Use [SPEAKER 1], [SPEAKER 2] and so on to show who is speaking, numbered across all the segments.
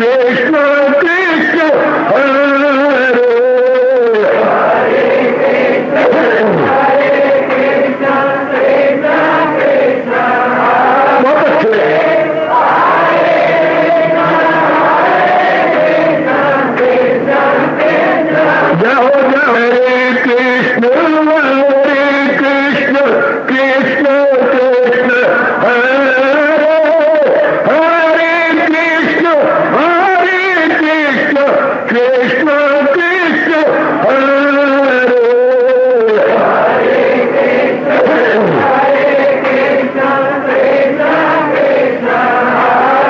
[SPEAKER 1] कृष्ण कृष्ण हरे बहुत अच्छे जाओ जाओ हरे कृष्ण कृष्ण कृष्ण हरे हरे कृष्ण कृष्ण कृष्ण हरे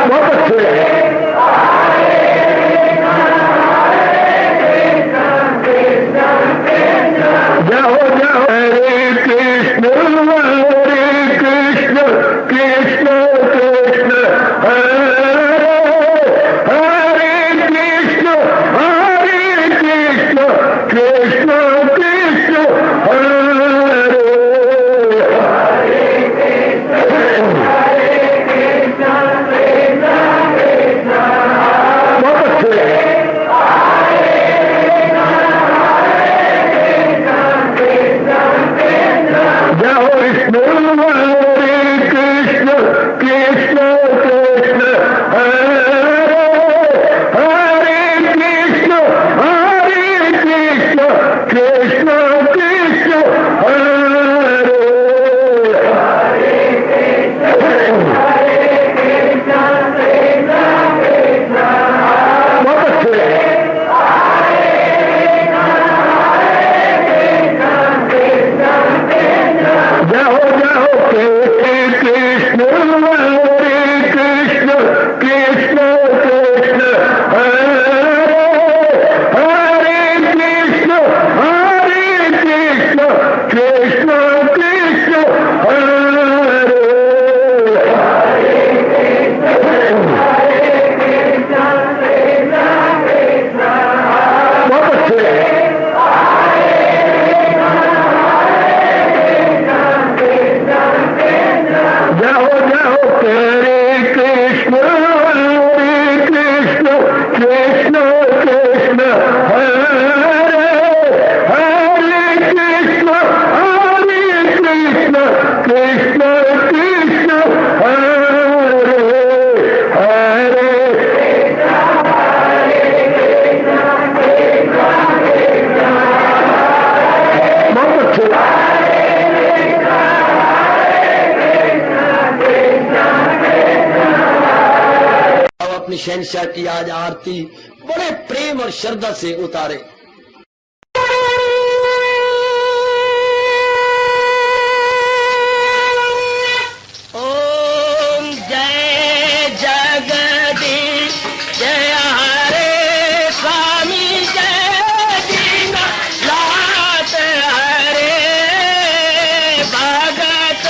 [SPEAKER 1] बहुत अच्छे जाओ जाओ हरे कृष्ण कृष्ण कृष्ण हरे हरे कृष्ण कृष्ण कृष्ण हरे बहुत अच्छे जाओ विष्णु हरे कृष्ण कृष्ण हरे हरे कृष्ण कृष्ण हरे बहुत अच्छे जाओ जाओ कृष्ण हरे कृष्ण कृष्ण हरे हरे कृष्ण कृष्ण हरे बहुत अच्छे जाओ जाओ हरे कृष्ण कृष्ण हरे हरे कृष्ण कृष्ण हरे हरे बहुत अच्छे
[SPEAKER 2] अपनी शहनशाह की आज आरती बड़े प्रेम और श्रद्धा से उतारे। ओम जय जगदीश जय हरे स्वामी जय दीना लात हरे भगत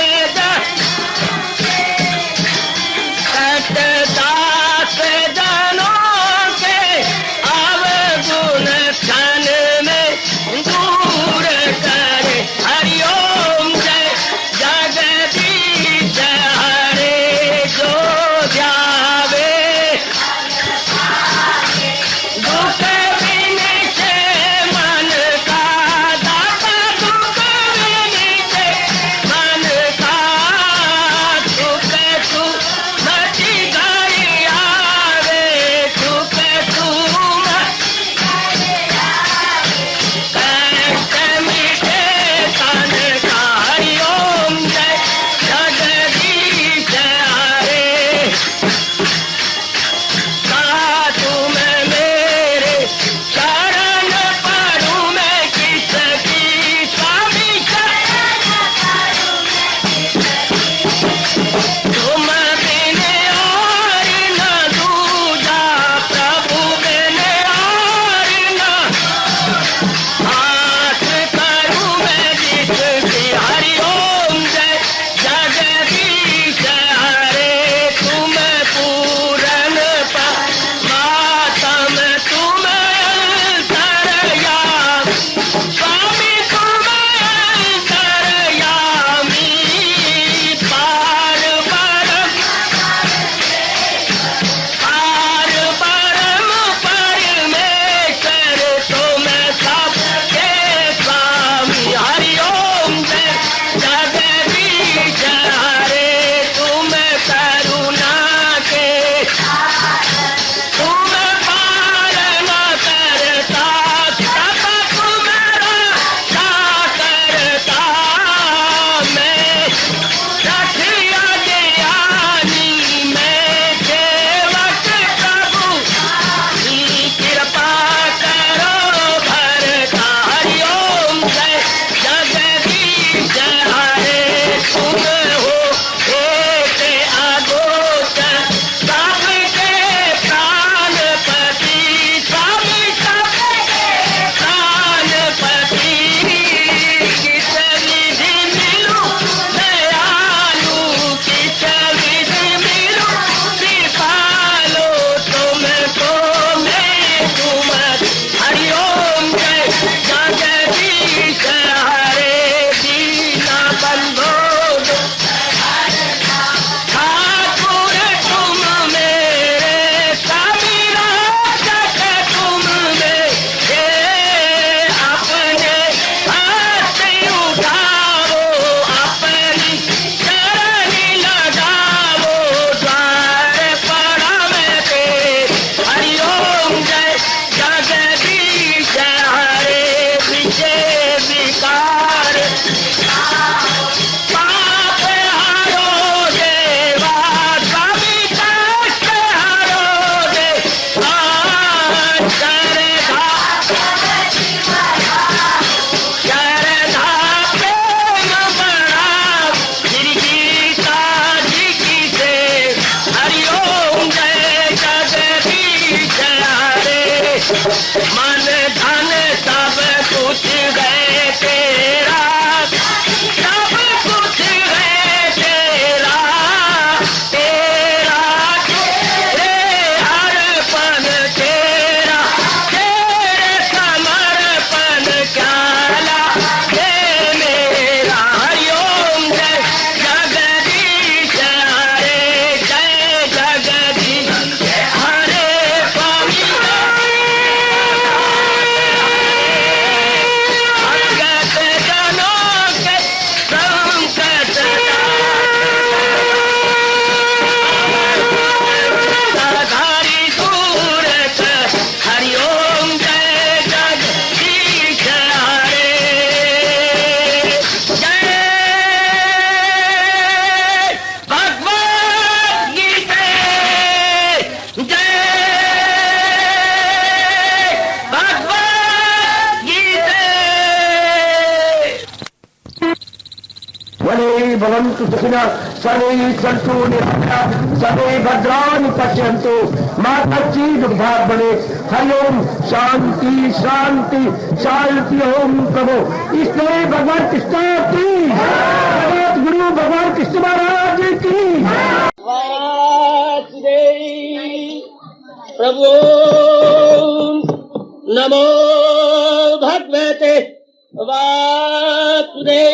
[SPEAKER 2] दास जनों के अवगुण
[SPEAKER 1] भवन्तु सुखिनः सर्वे सन्तु निरामयाः सर्वे भद्राणि पश्यन्तु मा कश्चित् दुर्भाग्यं भवेत्। हरि ओम शांति शांति शांति। ओम प्रभु इसलिए भगवान कृष्ण की जगत गुरु भगवान कृष्ण महाराज की
[SPEAKER 2] प्रभु नमो भगवते वासुदेव।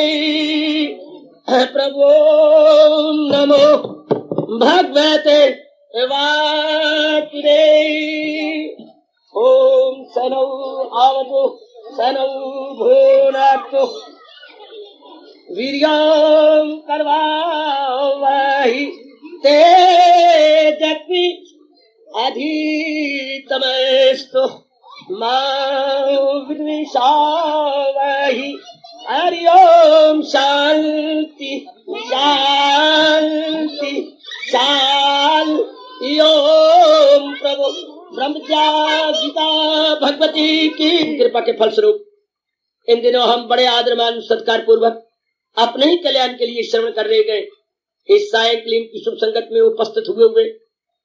[SPEAKER 2] प्रभु नमो भगवते वासुदेव। ओम सनौ आवतु सनौ भुनक्तु वीर्यं करवावहि तेजस्वी अधितमस्तु मा विद्विषावहि। हरि ओम शांति शांति शांति। ओम प्रभु ब्रह्मज्ञा गीता भगवती की कृपा के फलस्वरूप इन दिनों हम बड़े आदरमान सत्कार पूर्वक अपने ही कल्याण के लिए श्रवण कर रहे गए। इस सायंकालीन की शुभ संगत में उपस्थित हुए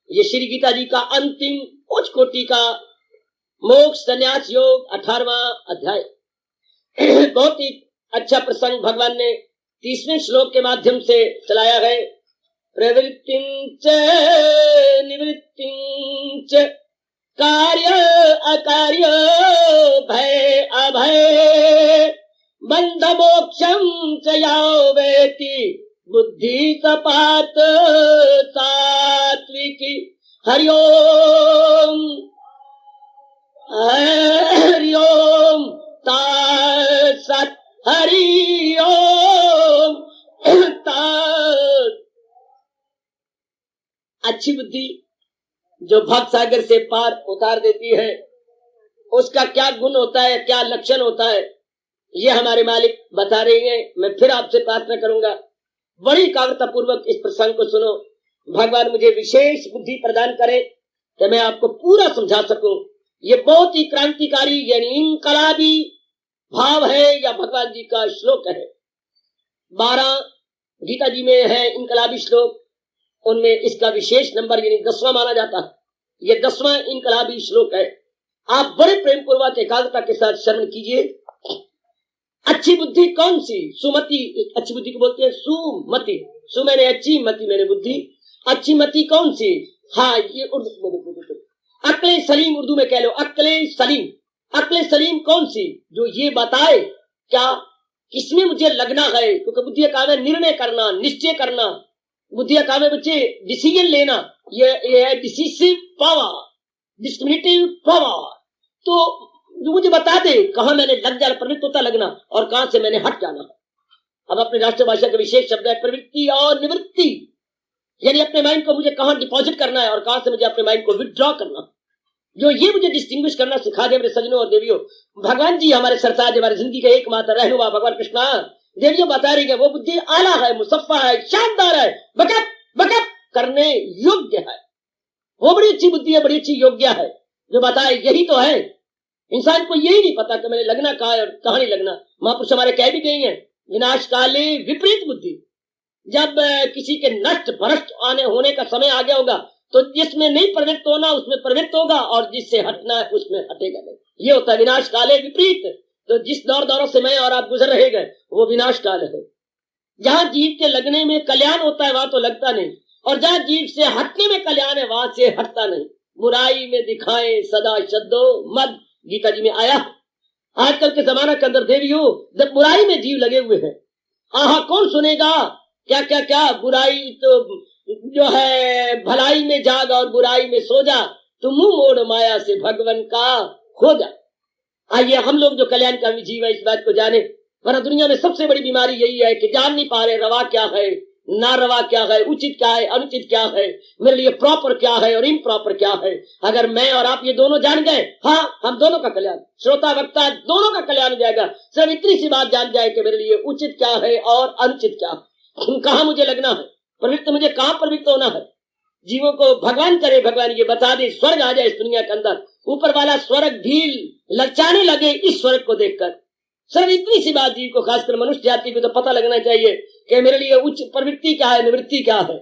[SPEAKER 2] ये श्री गीता जी का अंतिम उच्च कोटि का मोक्ष संन्यास योग 18वां अध्याय। बहुत ही अच्छा प्रसंग भगवान ने 30वें श्लोक के माध्यम से चलाया है। प्रवृत्तिंच निवृत्तिंच कार्य अकार्य भय अभय बंध मोक्षम च यावेति बुद्धि सपात सात्विकी। हरि ओम तत्सत्। हरि ओम तत्। अच्छी बुद्धि जो भक्त सागर से पार उतार देती है उसका क्या गुण होता है, क्या लक्षण होता है, ये हमारे मालिक बता रहे हैं। मैं फिर आपसे प्रार्थना करूंगा बड़ी एकाग्रता पूर्वक इस प्रसंग को सुनो। भगवान मुझे विशेष बुद्धि प्रदान करे कि मैं आपको पूरा समझा सकूं। ये बहुत ही क्रांतिकारी यानी इनकलाबी भाव है या भगवान जी का श्लोक है। 12 गीता जी में है इनकलाबी श्लोक, उनमें इसका विशेष नंबर यानी 10वां माना जाता है। ये 10वां इनकलाबी श्लोक है। आप बड़े प्रेम पूर्वक एकाग्रता के साथ श्रवण कीजिए। अच्छी बुद्धि कौन सी? सुमति। अच्छी बुद्धि को बोलते हैं सुमति। सु मैंने अच्छी, मति मैंने बुद्धि। अच्छी मति कौन सी? हाँ, ये उर्दू में अक्ले सलीम, उर्दू में कह लो अक्ले सलीम। अक्ले सलीम कौन सी? जो ये बताए क्या किसमें मुझे लगना है, क्योंकि बुद्धि का काम है निर्णय करना, निश्चय करना। बुद्धि का काम है बच्चे डिसीजन लेना। ये है डिसीसिव पावर, डिस्क्रिमिनेटिव पावर। तो जो मुझे बता दे कहां मैंने लग जाना, प्रवृत्त होता लगना, और कहां से मैंने हट जाना। अब अपने राष्ट्रभाषा का विशेष शब्द है प्रवृत्ति और निवृत्ति, यानी अपने माइंड को मुझे कहां डिपॉजिट करना है और कहां से मुझे अपने माइंड को विथड्रॉ करना। जो ये मुझे डिस्टिंग्विश करना सिखा दे मेरे सजनों और देवियों। भगवान जी हमारे सरताज, हमारी जिंदगी का एकमात्र रहनुमा भगवान कृष्णा देवियों बता रही है। वो बुद्धि आला है, मुसफ्फा है, शानदार है, बकअप बकअप करने योग्य है। वो बड़ी अच्छी बुद्धि है, बड़ी अच्छी योग्य है, जो बताए यही तो है। इंसान को यही नहीं पता कि मैंने लगना कहा है और कहां नहीं लगना। महापुरुष हमारे कह भी गई हैं विनाश काले विपरीत बुद्धि। जब किसी के नष्ट भ्रष्ट आने होने का समय आ गया होगा तो जिसमें नहीं प्रवृत्त होना उसमें प्रवृत्त होगा, और जिससे हटना है उसमें हटेगा नहीं। ये होता है विनाश काले विपरीत। तो जिस दौरों से मैं और आप गुजर रहे गए वो विनाश काल है। जहां जीव के लगने में कल्याण होता है वहां तो लगता नहीं, और जहां जीव से हटने में कल्याण है वहां से हटता नहीं। बुराई में दिखाए सदा शब्दो मद, गीता जी में आया। आजकल के जमाना के अंदर देवियों जब बुराई में जीव लगे हुए हैं, आहा कौन सुनेगा क्या क्या क्या। बुराई तो जो है भलाई में जाग और बुराई में सो जा, तुम मुंह मोड़ माया से भगवान का खो जा। आइए हम लोग जो कल्याणकारी जीव है इस बात को जाने, वरना दुनिया में सबसे बड़ी बीमारी यही है कि जान नहीं पा रहे रवा क्या है, ना रवा क्या है, उचित क्या है, अनुचित क्या है, मेरे लिए प्रॉपर क्या है और इम्प्रॉपर क्या है। अगर मैं और आप ये दोनों जान गए, हाँ हम दोनों का कल्याण, श्रोता वक्ता दोनों का कल्याण हो जाएगा। सिर्फ इतनी सी बात जान जाए कि मेरे लिए उचित क्या है और अनुचित क्या है, कहाँ मुझे लगना है, प्रवृत्त मुझे कहाँ प्रवृत्त होना है। जीवों को भगवान करे, भगवान ये बता दे, स्वर्ग आ जाए इस दुनिया के अंदर। ऊपर वाला स्वर्ग ढील लचाने लगे इस स्वर्ग को देखकर। सर इतनी सी बात जी को, खासकर मनुष्य जाति को तो पता लगना चाहिए कि मेरे लिए उच्च प्रवृत्ति क्या है, निवृत्ति क्या है,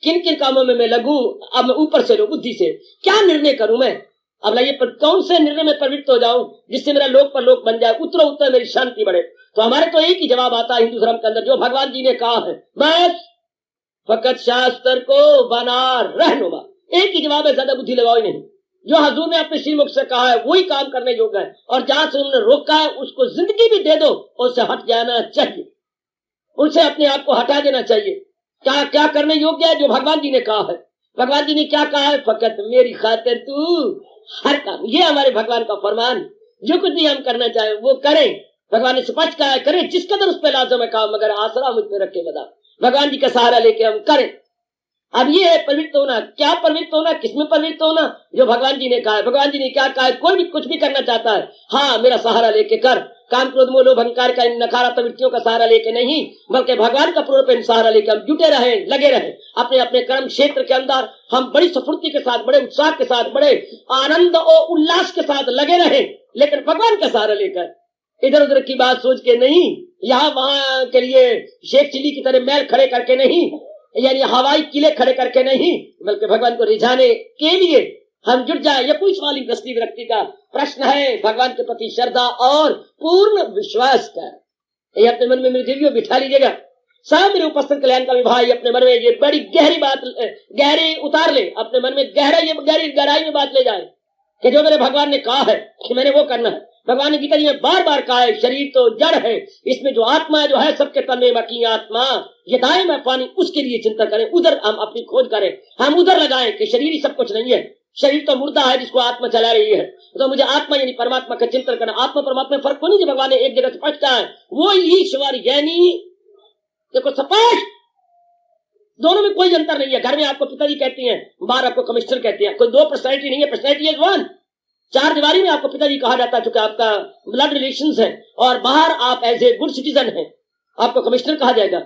[SPEAKER 2] किन किन कामों में मैं लगूं। अब मैं ऊपर से लो बुद्धि से क्या निर्णय करूं मैं। अब लाइए कौन से निर्णय में प्रवृत्त हो जाऊं जिससे मेरा लोक पर लोक बन जाए, उतरो उतर मेरी शांति बढ़े। तो हमारे तो एक ही जवाब आता है हिंदू धर्म के अंदर, जो भगवान जी ने कहा है, बस फकत शास्त्र को बना रहनुमा, एक ही जवाब है, ज्यादा बुद्धि लगाओ नहीं। जो हजूर ने अपने श्रीमुख से कहा है वही काम करने योग्य है, और जहां से उन्होंने रोका है उसको जिंदगी भी दे दो, उससे हट जाना चाहिए, उनसे अपने आप को हटा देना चाहिए। क्या क्या करने योग्य है, जो भगवान जी ने कहा है। भगवान जी ने क्या कहा है, फकत मेरी खातिर तू हर काम, ये हमारे भगवान का फरमान। जो कुछ भी हम करना चाहे वो करें, भगवान ने स्पष्ट कहा है, करें जिस कदर उस पर लाजम है काम, मगर आसरा मुझ पे रखे बता, भगवान जी का सहारा लेके हम करें। अब ये है प्रवृत्त होना। क्या प्रवृत्त होना, किसमें प्रवृत्त होना, जो भगवान जी ने कहा है। भगवान जी ने क्या कहा है, कोई भी कुछ भी करना चाहता है, हाँ मेरा सहारा लेके कर, काम क्रोध मोह लोभ अहंकार का इन नकारा प्रवृत्तियों का सहारा लेके नहीं, बल्कि भगवान का पूर्ण सहारा लेके हम जुटे रहे, लगे रहे अपने अपने कर्म क्षेत्र के अंदर। हम बड़ी स्फूर्ति के साथ, बड़े उत्साह के साथ, बड़े आनंद और उल्लास के साथ लगे रहे, लेकिन भगवान का सहारा लेकर, इधर उधर की बात सोच के नहीं, यहाँ वहां के लिए शेख चिली की तरह मैल खड़े करके नहीं, यानी हवाई किले खड़े करके नहीं, बल्कि भगवान को रिझाने के लिए हम जुट जाए। यह पूछ वाली दृष्टि व्यक्ति का प्रश्न है, भगवान के प्रति श्रद्धा और पूर्ण विश्वास का। ये अपने मन में मेरी देवियों बिठा लीजिएगा। सब मेरे उपस्थित कल्याण का विभाग अपने मन में ये बड़ी गहरी बात, गहरी उतार ले अपने मन में, गहराई में बात ले जाए कि जो मेरे भगवान ने कहा है कि मैंने वो करना है। भगवान ने गीता जी में बार बार कहा है, शरीर तो जड़ है, इसमें जो आत्मा है, जो है सबके तन में बाकी आत्मा, ये दाएं में पानी, उसके लिए चिंता करें, उधर हम अपनी खोज करें, हम उधर लगाएं कि शरीर ही सब कुछ नहीं है, शरीर तो मुर्दा है जिसको आत्मा चला रही है। तो मुझे आत्मा यानी परमात्मा का चिंतन करना। आत्मा परमात्मा में फर्क को नहीं, जो भगवान ने एक जगह स्पष्ट कहा है, वो ईश्वर यानी देखो स्पष्ट, दोनों में कोई अंतर नहीं है। घर में आपको पिताजी कहते हैं, बाहर आपको कमिश्नर कहते हैं, कोई दो पर्सनैलिटी नहीं है, पर्सनैलिटी इज वन। चार दीवारी में आपको पिताजी कहा जाता है क्योंकि आपका ब्लड रिलेशंस है, और बाहर आप एज ए गुड सिटीजन है, आपको कमिश्नर कहा जाएगा।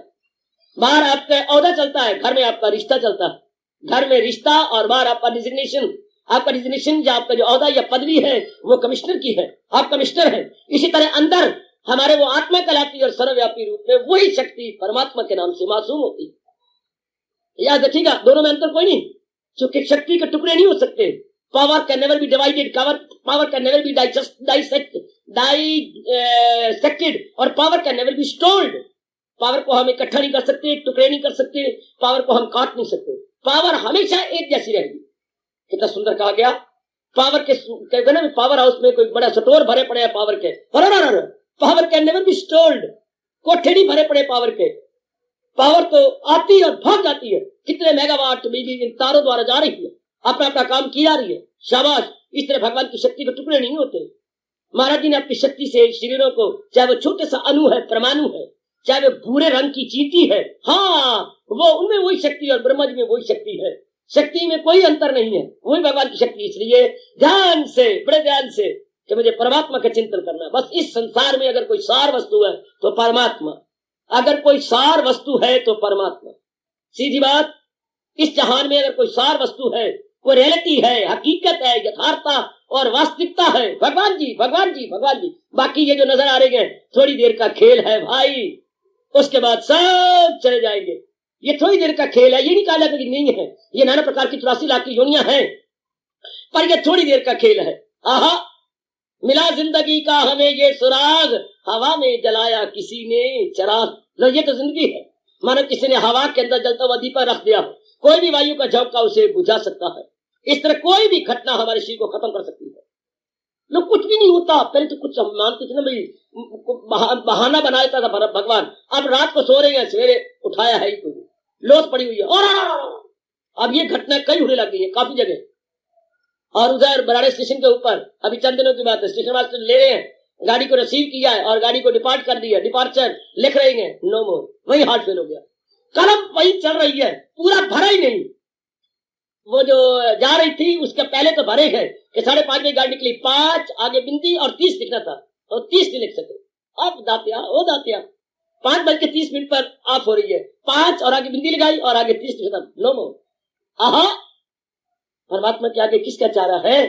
[SPEAKER 2] बाहर आपका ओहदा चलता है, घर में आपका रिश्ता चलता है। घर में रिश्ता और बाहर आपका डिजिग्नेशन, आपका डिजिग्नेशन जो आपका जो ओहदा या पदवी है वो कमिश्नर की है, आप कमिश्नर है। इसी तरह अंदर हमारे वो आत्मा कहलाती है, और सर्वव्यापी रूप में वही शक्ति परमात्मा के नाम से मासूम होती है। याद रखिएगा, दोनों में अंतर कोई नहीं, क्योंकि शक्ति के टुकड़े नहीं हो सकते। Power can never be divided, power can never be dissected, और power can never be stored। Power को हम इकट्ठा नहीं कर सकते, टुकड़े नहीं कर सकते, पावर को हम काट नहीं सकते। पावर हमेशा एक जैसी रहेगी। कितना सुंदर कहा गया, पावर के कहते ना, पावर हाउस में कोई बड़ा स्टोर भरे पड़े हैं पावर के, power can never be stored, कोठे नहीं भरे पड़े पावर के। पावर तो आती है और भाग जाती है, कितने मेगावाट बिजली इन तारों द्वारा जा रही है, अपना अपना काम की जा रही है, शाबाश। इस तरह भगवान की शक्ति के टुकड़े नहीं होते। महाराज जी ने अपनी शक्ति से शरीरों को, चाहे वो छोटे सा अणु है, परमाणु है, चाहे वो भूरे रंग की चींटी है, हाँ वो उनमें वही शक्ति और ब्रह्मा जी में वही शक्ति है। शक्ति में कोई अंतर नहीं है, वही भगवान की शक्ति। इसलिए ध्यान से, बड़े ध्यान से कि मुझे परमात्मा का चिंतन करना। बस इस संसार में अगर कोई सार वस्तु है तो परमात्मा, अगर कोई सार वस्तु है तो परमात्मा। सीधी बात, इस जहान में अगर कोई सार वस्तु है, कोई रियलिटी है, हकीकत है, यथार्थता और वास्तविकता है, भगवान जी भगवान जी भगवान जी। बाकी ये जो नजर आ रहे हैं थोड़ी देर का खेल है भाई, उसके बाद सब चले जाएंगे। ये थोड़ी देर का खेल है, ये नहीं कहा कि नहीं है, ये नाना प्रकार की 84 लाख की योनियां हैं, पर ये थोड़ी देर का खेल है। आहा, मिला जिंदगी का हमें ये सुराग, हवा में जलाया किसी ने चराग। लो ये तो जिंदगी है, मानो किसी ने हवा के अंदर जलता हुआ दीपक रख दिया, कोई भी वायु का झोंका उसे बुझा सकता है। इस तरह कोई भी घटना हमारे शरीर को खत्म कर सकती है। लोग कुछ भी नहीं होता, पहले तो कुछ मानते थे ना भाई, बहाना बना देता था भगवान। अब रात को सो रहे हैं, सवेरे उठाया है ही कोई, लोथ पड़ी हुई है, और अब ये घटना कई होने लग गई है काफी जगह। और उधर बराड़े स्टेशन के ऊपर अभी चंद दिनों की बात है, स्टेशन मास्टर ले रहे हैं, गाड़ी को रिसीव किया है और गाड़ी को डिपार्ट कर दिया, डिपार्चर लिख रहे हैं, नो मोर, वही हार्ट फेल हो गया। कलम वही चल रही है, पूरा भरा ही नहीं। वो जो जा रही थी उसके पहले तो भरे है कि 5:30 बजे गाड़ी निकली, 5 आगे बिंदी और 30 लिखना था, तो 30 नहीं लिख सके। अब दातिया ओ दातिया, 5:30 पर ऑफ हो रही है, 5 और आगे बिंदी लगाई और आगे 30 लिखा, नो मोर। आहा, परमात्मा के आगे किसका चारा है?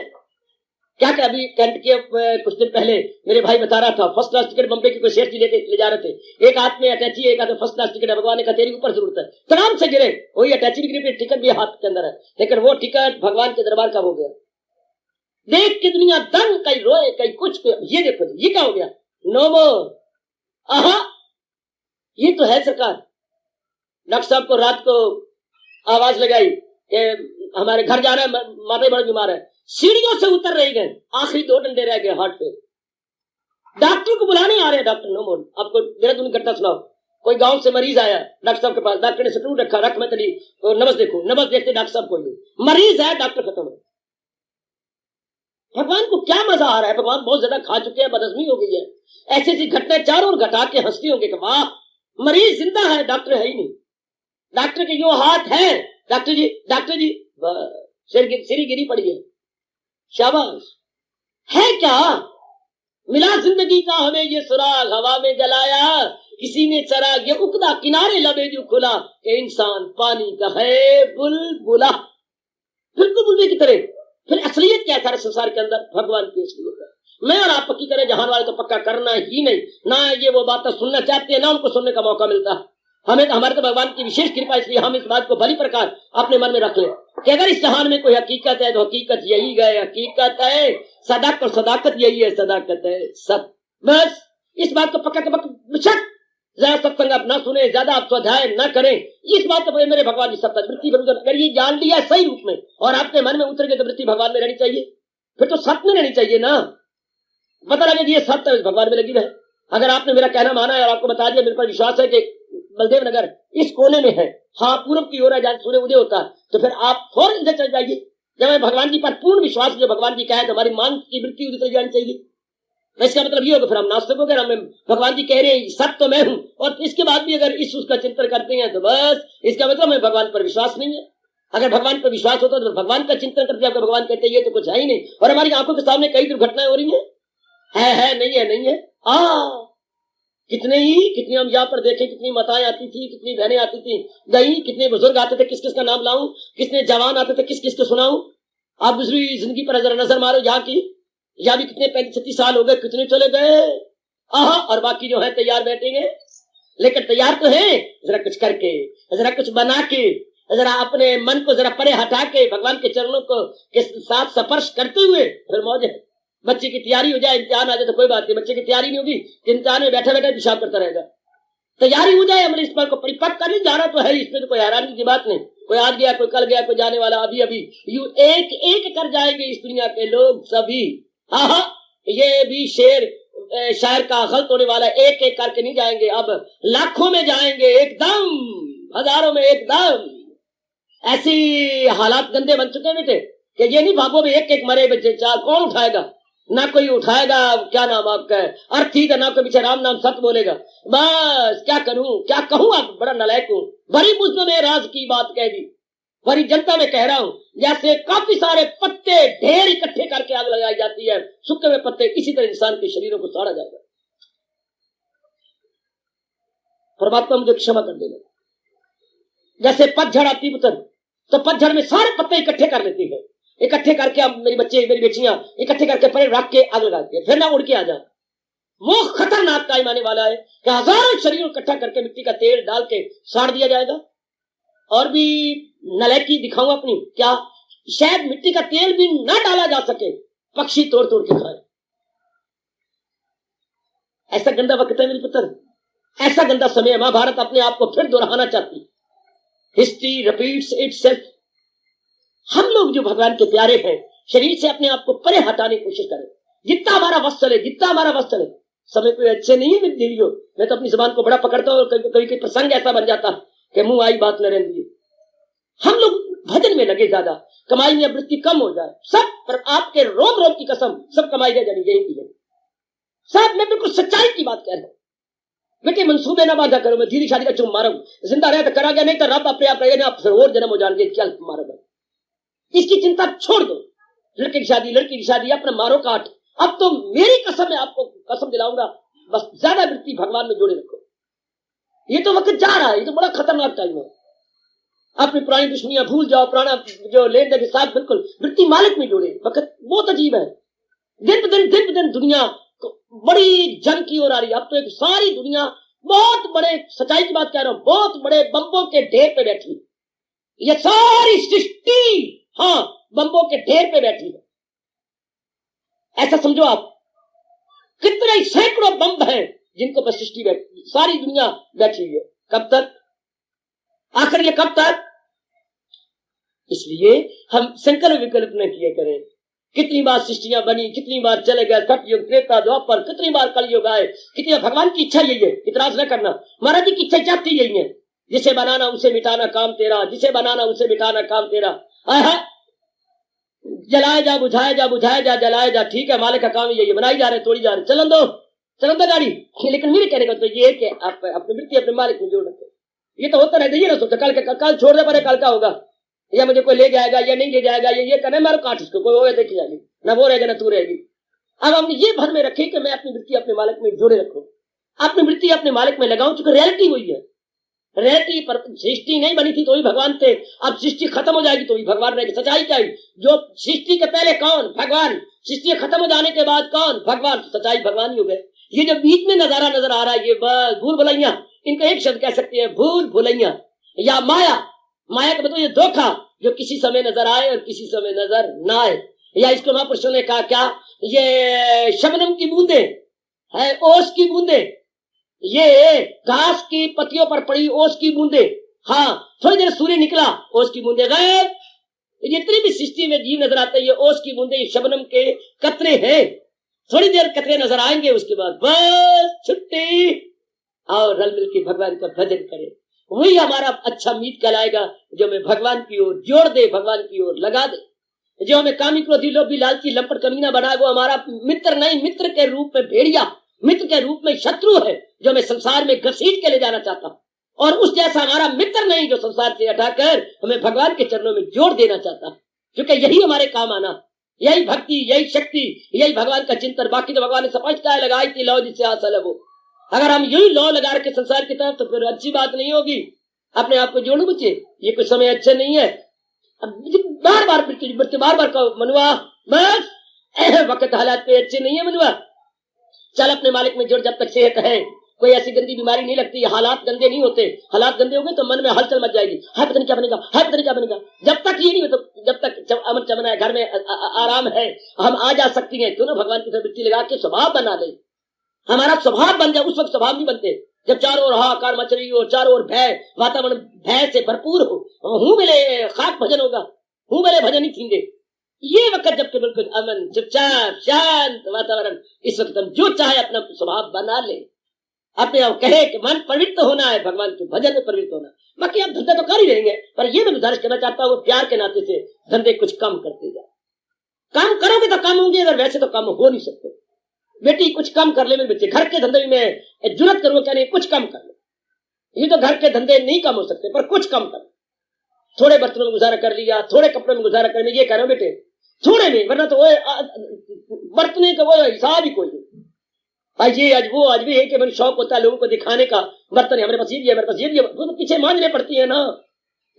[SPEAKER 2] क्या क्या अभी कैंट के कुछ दिन पहले मेरे भाई बता रहा था, फर्स्ट क्लास टिकट बम्बई की कोई शेर लेके ले जा रहे थे, एक हाथ में अटैची, एक हाथ में फर्स्ट क्लास टिकट है। भगवान ने कहा तेरी ऊपर जरूरत है, तमाम से गिरे, वही अटैची भी गिरी, टिकट भी हाथ के अंदर है, लेकिन वो टिकट भगवान के दरबार का हो गया। देख के दुनिया दंग, कहीं रोए कहीं कुछ, ये देखो ये क्या हो गया, नो मोर। आहा, ये तो है सरकार। डॉक्टर साहब को रात को आवाज लगाई कि हमारे घर जाना है, माता बड़ा बीमार है, सीढ़ियों से उतर रह गए, आखिरी 2 डंडे रह गए हार्ट पे, डॉक्टर को बुलाने आ रहे हैं, डॉक्टर नो मोर। आपको देहरादून की घटना सुनाओ, कोई गांव से मरीज आया डॉक्टर साहब के पास, डॉक्टर ने सटून रखा, रख मैं तेरी नब्ज देखो, नब्ज देखते डॉक्टर साहब को मरीज है, डॉक्टर खत्म है। भगवान को क्या मजा आ रहा है, भगवान बहुत ज्यादा खा चुके हैं, बदहजमी हो गई है। ऐसी ऐसी घटनाएं चारों ओर घटा के हंसती होंगे कि वाह मरीज जिंदा है, डॉक्टर है ही नहीं, डॉक्टर के यो हाथ है, डॉक्टर जी सिरी गिरी पड़ी है, शाबाश। है क्या मिला जिंदगी का हमें ये सुराग, हवा में जलाया किसी ने चराग, ये उकदा किनारे लबे जो खुला, कि इंसान पानी का है बुलबुला, बिल्कुल बुलबुले की तरह। फिर असलियत क्या है सारे संसार के अंदर, भगवान की असलियत है। मैं और आप पक्की तरह जहान वाले तो पक्का करना ही नहीं, ना ये वो बातें सुनना चाहते हैं, ना उनको सुनने का मौका मिलता। हमें तो हमारे तो भगवान की विशेष कृपा, इसलिए हम इस बात को भली प्रकार अपने मन में रख लें कि अगर इस जहान में कोई हकीकत है तो हकीकत यही है, हकीकत है सदाकत, और सदाकत यही है, सदाकत है सब। बस इस बात को पक्का के बेशक ज्यादा सत्संग आप ना सुने, ज्यादा आप स्वाध्याय न करें, इस बात को मेरे भगवान की सत्ता वृत्ति, अगर ये जान लिया सही रूप में और आपके मन में उतर गए तो वृत्ति भगवान में रहनी चाहिए, फिर तो सत्य में रहनी चाहिए ना। पता लगे ये सत्य भगवान में लगी रहे। अगर आपने मेरा कहना माना है और आपको बता दिया, मेरे पर विश्वास है कि बलदेव नगर इस कोने में है, हाँ पूर्व की ओर है जहां सूर्य उदय होता है, तो फिर आप फौरन इधर चल जाइए। जब हमें भगवान जी पर पूर्ण विश्वास, जो भगवान जी कहे तो हमारी मान की वृत्ति उधर चली जानी चाहिए। इसका मतलब ये होगा फिर हम नास्तिक हो गए, हमें भगवान जी कह रहे हैं सत्य तो मैं हूं, और इसके बाद भी अगर इस उसका चिंतन करते हैं तो बस इसका मतलब हमें भगवान पर विश्वास नहीं है। अगर भगवान पर विश्वास होता तो भगवान का चिंतन करते, आपको भगवान कहते ये तो कुछ है ही नहीं, और हमारी आंखों के सामने कई दुर्घटनाएं हो रही है नहीं है। कितनी हम यहाँ पर देखें, कितनी माताएं आती थी, कितनी बहनें आती थी, गई, कितने बुजुर्ग आते थे, किस किस का नाम लाऊं, कितने जवान आते थे, किस किस को सुनाऊं। आप दूसरी जिंदगी पर जरा नजर मारो, यहाँ की या भी कितने 35-36 साल हो गए, कितने चले गए, आहा, और बाकी जो है तैयार बैठेंगे, लेकिन तैयार तो है जरा कुछ करके, जरा कुछ बना के, जरा अपने मन को जरा परे हटा के भगवान के चरणों को के साथ स्पर्श करते हुए फिर मौज है। बच्चे की तैयारी हो जाए, इम्तिहान आ जाए तो कोई बात नहीं, बच्चे की तैयारी नहीं होगी, इम्तिहान में बैठा बैठा पेशाब करता रहेगा। तैयारी हो जाए, हमने इस पर को परिपक्व करने जा रहा तो है, इसमें तो कोई हैरानी की बात नहीं। कोई आज गया, कोई कल गया, कोई जाने वाला अभी अभी, यू एक एक कर जाएंगे इस दुनिया के लोग सभी। हाँ, ये भी शायर का गलत होने वाला, एक एक करके नहीं जाएंगे, अब लाखों में जाएंगे एकदम, हजारों में एकदम। ऐसी हालात गंदे बन चुके हैं बेटे कि ये नहीं भागो में एक एक मरे बच्चे, चार कौन उठाएगा, ना कोई उठाएगा, क्या नाम आपका है अर्थी का, ना कोई पीछे राम नाम सत्य बोलेगा। बस क्या करूं, क्या कहूं, आप बड़ा नालायक हूं, बड़ी मुझमें में राज की बात कह दी, बड़ी जनता में कह रहा हूं। जैसे काफी सारे पत्ते ढेर इकट्ठे करके आग लगाई जाती है, सूखे हुए पत्ते, इसी तरह इंसान के शरीरों को साड़ा जाएगा। परमात्मा मुझे क्षमा कर देना। जैसे पतझड़ आती पुत्र, तो पतझड़ में सारे पत्ते इकट्ठे कर लेती है, इकट्ठे करके अब मेरी बच्चे मेरी बेटियां इकट्ठे करके परे रख के आग लगाती है, फिर ना उड़ के आ जाए। वो खतरनाक टाइम आने वाला है कि हजारों शरीर इकट्ठा करके मिट्टी का तेल डाल के साड़ दिया जाएगा। और भी नलायकी दिखाऊं अपनी, क्या शायद मिट्टी का तेल भी ना डाला जा सके, पक्षी तोड़ तोड़ के खाए। ऐसा गंदा वक्त है मेरे पुत्र, ऐसा गंदा समय। महाभारत अपने आप को फिर दोहराना चाहती, हिस्ट्री रिपीट्स इटसेल्फ। हम लोग जो भगवान के प्यारे हैं, शरीर से अपने आप को परे हटाने की कोशिश करें, जितना हमारा वश चले, जितना हमारा वश चले। समय कोई अच्छे नहीं है दीदियों, मैं तो अपनी जुबान को बड़ा पकड़ता हूँ, और कभी प्रसंग ऐसा बन जाता कि मुंह आई बात न रहती। हम लोग भजन में लगे ज्यादा, कमाई में वृत्ति कम हो जाए सब, पर आपके रोम रोम की कसम सब कमाई जाए जानी यही है सब। मैं बिल्कुल सच्चाई की बात कह रहा हूँ बेटे, मंसूबे ना बांधा करो, मैं दीदी शादी का चुम मारू, जिंदा रहे तो करा गया, नहीं तो रब अपने आप रहेगा, आप फिर और जन्म हो जाएंगे, क्या मारोगे, इसकी चिंता छोड़ दो। लड़के की शादी, लड़की की शादी, अपना मारो काट। अब तो मेरी कसम है, आपको कसम दिलाऊंगा, बस ज्यादा वृत्ति भगवान में जोड़े रखो। ये तो वक्त जा रहा है, ये तो बड़ा खतरनाक टाइम है। अपनी पुरानी दुश्मनियां भूल जाओ, पुराना जो लेन देन के साथ बिल्कुल वृत्ति मालिक में जोड़े। वक्त बहुत अजीब है, दिन ब दिन दुनिया बड़ी जंग की ओर आ रही है। अब तो एक सारी दुनिया बहुत बड़े, सच्चाई की बात कह रहा हूं, बहुत बड़े बम्बों के ढेर पे बैठी है। ये सारी सृष्टि, हाँ, बम्बों के ढेर पे बैठी है। ऐसा समझो आप, कितने सैकड़ों बम हैं जिनको पर सृष्टि बैठी, सारी दुनिया बैठी हुई है। कब तक? आखिर ये कब तक? इसलिए हम संकल्प विकल्प न किए करें। कितनी बार सृष्टियां बनी, कितनी बार चले गए, सतयुग, त्रेता, द्वापर, कितनी बार कलयुग आए, कितनी बार भगवान की इच्छा यही है, इतराज न करना, महाराज जी की इच्छा चाहती यही है, जिसे बनाना उसे मिटाना काम तेरा, जिसे बनाना उसे मिटाना काम तेरा। जलाया जा, बुझाया जा, बुझाया जा, जलाया जा, ठीक है, मालिक का काम यही है, बनाई जा रहे, तोड़ी जा रहे, चलन दो गाड़ी। लेकिन मेरे कहने का तो ये है कि आप अपनी वृत्ति अपने मालिक में जोड़ रखे। ये तो होता रहता है, ये ना सोचो कल छोड़ दे, पर कल का होगा, या मुझे कोई ले जाएगा या नहीं ले जाएगा, ये करना मारो काट इसको, कोई होगा देखी जाएगी, ना वो रहेगा ना तू रहेगी। अब हमने ये भर में रखी कि मैं अपनी वृत्ति अपने मालिक में जोड़े रखूं, अपनी वृत्ति अपने मालिक में लगाऊं, चूंकि रियलिटी हुई है। रियलिटी पर सृष्टि नहीं बनी थी तो भी भगवान थे, अब सृष्टि खत्म हो जाएगी तो भी भगवान रहेगी। सच्चाई क्या है? जो सृष्टि के पहले कौन? भगवान। सृष्टि खत्म हो जाने के बाद कौन? भगवान। सच्चाई भगवान ही हो गए। ये जो बीच में नजारा नजर आ रहा है, ये भूल भुलैया, इनका एक शब्द कह सकते हैं, भूल भुलैया या माया। माया का मतलब ये धोखा, जो किसी समय नजर आए और किसी समय नजर ना आए। या इसको महापुरुषों ने कहा क्या, ये शबनम की बूंदे है, ओस की बूंदे, ये घास की पत्तियों पर पड़ी ओस की बूंदे, हाँ, थोड़ी देर सूर्य निकला, ओस की बूंदे गए। जितनी भी सृष्टि में जीव नजर आते हैं, ये ओस की बूंदे, शबनम के कतरे हैं। थोड़ी देर कतरे नजर आएंगे, उसके बाद बस छुट्टी, और रल मिल के भगवान का भजन करें। वही हमारा अच्छा मीत कहलाएगा, जो हमें भगवान की ओर जोड़ दे, भगवान की ओर लगा दे। जो हमें कामी क्रोधी लोभी लालची लंपट कमीना बनाए, वो हमारा मित्र नहीं, मित्र के रूप में भेड़िया, मित्र के रूप में शत्रु है, जो हमें संसार में घसीट के ले जाना चाहता, और उस जैसा हमारा मित्र नहीं, जो संसार से हटाकर हमें भगवान के चरणों में जोड़ देना चाहता। क्योंकि यही हमारे काम आना, यही भक्ति, यही शक्ति, यही भगवान का चिंतन। बाकी तो भगवान ने स्पष्ट लगाई थी, लो जिससे हासिल है वो। अगर हम यही लॉ लगा रखे संसार की तरफ, तो फिर अच्छी बात नहीं होगी। अपने आप को जोड़ो बच्चे, ये कुछ समय अच्छा नहीं है। बार बार कहो मनुआ, बस वक्त हालात पे अच्छे नहीं है मनुआ, चल अपने मालिक में जोड़। जब तक सेहत है, कोई ऐसी गंदी बीमारी नहीं लगती, हालात गंदे नहीं होते। हालात गंदे हो गए तो मन में हलचल मच जाएगी, है पता नहीं क्या बनेगा, है पता नहीं क्या बनेगा। जब तक ये नहीं हो, तो जब तक अमन चमन है, घर में आराम है, हम आ जा सकती हैं, क्यों ना भगवान की तरफ वृत्ति लगा के स्वभाव बना ले। हमारा स्वभाव बन जाए, उस वक्त स्वभाव नहीं बनते जब चारों ओर हाहाकार मच रही हो, चारों ओर भय, वातावरण भय से भरपूर हो, हूं मिले खाक भजन होगा, हूं मिले भजन ही थींगे। ये वक्त जबकि बिल्कुल अमन, चुपचाप, शांत वातावरण, इस वक्त हम जो चाहे अपना स्वभाव बना ले, अपने आप कहे कि मन प्रवृत्त होना है, भगवान के भजन में प्रवृत्त होना। बाकी आप धंधे तो कर ही रहेंगे, पर ये मैं गुजारिश करना चाहता हूँ, प्यार के नाते से धंधे कुछ कम करते जाओ। काम करोगे तो कम होंगे, अगर वैसे तो कम हो नहीं सकते। बेटी कुछ कम कर ले मेरे बच्चे, घर के धंधे में जुर्रत करो, क्या नहीं, कुछ कम कर लो। ये तो घर के धंधे नहीं कम हो सकते, पर कुछ कम कर। थोड़े बर्तनों में गुजारा कर लिया, थोड़े कपड़ों में गुजारा कर लिया, ये कह रहा हूं बेटे, थोड़े में, वरना तो वो बर्तने का वो हिसाब ही कोई नहीं। आज ये आज वो आज भी है कि मेरे शौक होता है लोगों को दिखाने का, बर्तन है हमारे पास, ये मेरे पास, ये वो तो पीछे मांझने पड़ती है ना,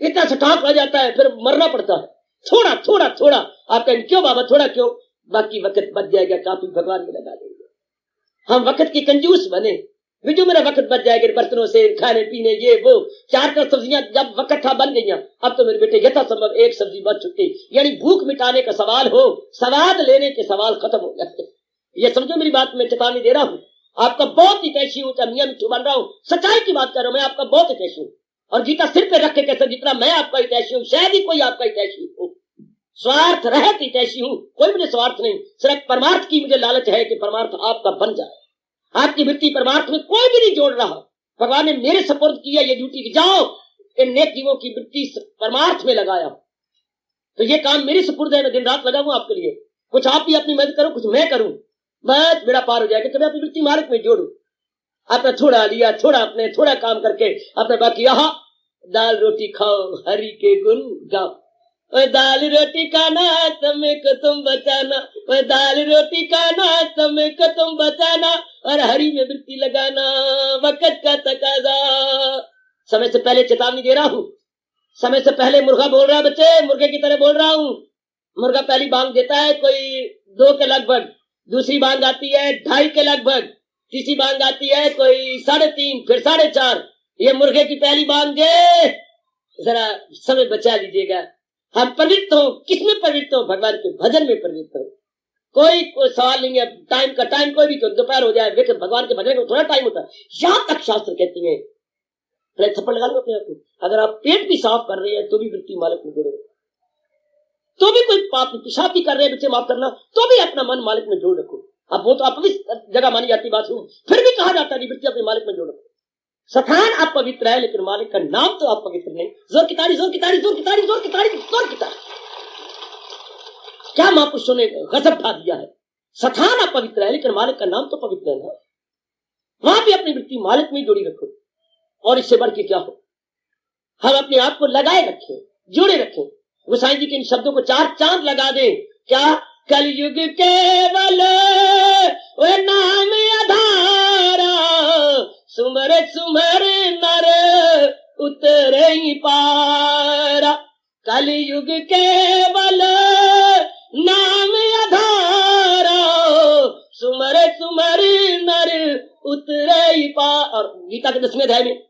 [SPEAKER 2] इतना सटाक आ जाता है, फिर मरना पड़ता है। थोड़ा थोड़ा थोड़ा आप कहें क्यों बाबा थोड़ा क्यों, बाकी वक्त बच जाएगा, काफी भगवान में लगा देंगे। हम वक्त की कंजूस बने, जो मेरा वक्त बच जाएगा बर्तनों से, खाने पीने, ये वो, 4 सब्जियां जब वक्त था बन गई, अब तो मेरे बेटे यथासंभव 1 सब्जी बच चुकी, यानी भूख मिटाने का सवाल हो, स्वाद लेने के सवाल खत्म हो जाते। ये समझो मेरी बात, मैं चेतावनी दे रहा हूँ, आपका बहुत हितैषी हूँ, मियां मिठू बन रहा हूँ, सच्चाई की बात कर रहा हूँ, मैं आपका बहुत हितैषी हूँ। और गीता सिर पे रख के कैसे, जितना मैं आपका हितैषी हूँ, शायद ही कोई आपका हितैषी हो। स्वार्थ रहत हितैषी हूँ, कोई मुझे स्वार्थ नहीं, सिर्फ परमार्थ की मुझे लालच है कि परमार्थ आपका बन जाए। आपकी वृत्ति परमार्थ में कोई भी नहीं जोड़ रहा, भगवान ने मेरे सपुर्द किया ये ड्यूटी कि जाओ इन नेक जीवों की वृत्ति परमार्थ में लगाया, तो ये काम मेरे सपुर्द है, मैं दिन रात लगा हूं आपके लिए। कुछ आप भी अपनी मदद करो, कुछ मैं करूं, बस बेड़ा पार हो जाएगा। तो मैं अपनी वृत्ति मार्ग में जोड़ू, आपने थोड़ा लिया, थोड़ा अपने थोड़ा काम करके अपने बाकी यहाँ दाल रोटी खाओ, हरि के गुण गाओ। ओए दाल रोटी खाना समय को तुम बचाना, ओए दाल रोटी खाना समय को तुम बचाना, और हरि में वृत्ति लगाना वक्त का तकाजा। समय से पहले चेतावनी दे रहा हूं, समय से पहले मुर्गा बोल रहा है बच्चे, मुर्गे की तरह बोल रहा हूं। मुर्गा पहली बांग देता है कोई 2 के लगभग, दूसरी बांग आती है 2.5 के लगभग, तीसरी बांग आती है कोई 3:30, फिर 4:30। ये मुर्गे की पहली बांग है। जरा समय बचा लीजिएगा। हम पवित्र हो, किसमें पवित्र हो? भगवान के भजन में पवित्र हो। कोई सवाल नहीं है टाइम का। टाइम कोई भी दोपहर हो जाए, लेकिन भगवान के भजन में थोड़ा टाइम होता है। यहां तक शास्त्र कहती है, थप्पड़ लगा लो अपने आप को, अगर आप पेट भी साफ कर रहे हैं तो भी वृत्ति मालिक में जोड़े, तो भी कोई पाप पेशाब भी कर रहे हैं, बच्चे माफ करना, तो भी अपना मन मालिक में जोड़ रखो। अब वो तो अपवित्र जगह मानी जाती बात हूं, फिर भी कहा जाता है वृत्ति अपने मालिक में जोड़ रखो। स्थान आप पवित्र है, लेकिन मालिक का नाम तो आप पवित्र नहीं। जोर की ताड़ी, जोर की ताड़ी, जोर की ताड़ी, जोर की ताड़ी, जोर की ताड़ी। क्या महापुरुषों ने गजब ढा दिया है। स्थान आप पवित्र है, लेकिन मालिक का नाम तो पवित्र है ना। वहां भी अपनी वृत्ति मालिक में जोड़ी रखो, और इससे बढ़ के क्या हो, हम अपने आप को लगाए रखें, जोड़े रखें। गोसाई जी के इन शब्दों को 4 चांद लगा दें। क्या? कलयुग केवल वे नाम आधारा, सुमर सुमर नर उतरे ही पारा। कलयुग केवल नाम आधारा, सुमर सुमर नर उतरे ही पार। और गीता के 10वें अध्याय में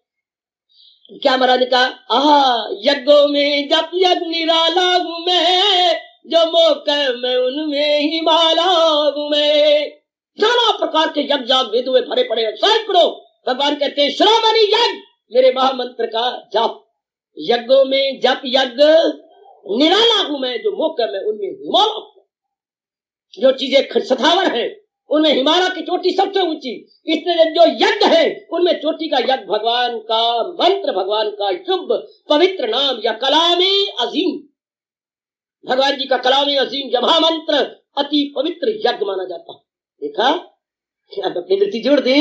[SPEAKER 2] क्या महाराज ने कहा? यज्ञों में जप यज्ञ निराला हूं मैं, जो मौके में उनमें ही माला हूं मैं। नाना प्रकार के यज्ञ जाप वेदों में भरे पड़े हैं, सैकड़ों। भगवान कहते हैं श्रोमणि यज्ञ मेरे महामंत्र का जाप। यज्ञों में जप यज्ञ निराला हूं मैं, जो मौके में उनमें हिमालय हूं। जो चीजें सथावर है उनमें हिमालय की चोटी सबसे ऊंची। इसलिए जो यज्ञ है उनमें चोटी का यज्ञ भगवान का मंत्र, भगवान का शुभ पवित्र नाम या कलामे अजीम, भगवान जी का कलामे अजीम या महामंत्र अति पवित्र यज्ञ माना जाता है। देखा, अब अपनी वृत्ति जोड़ दी।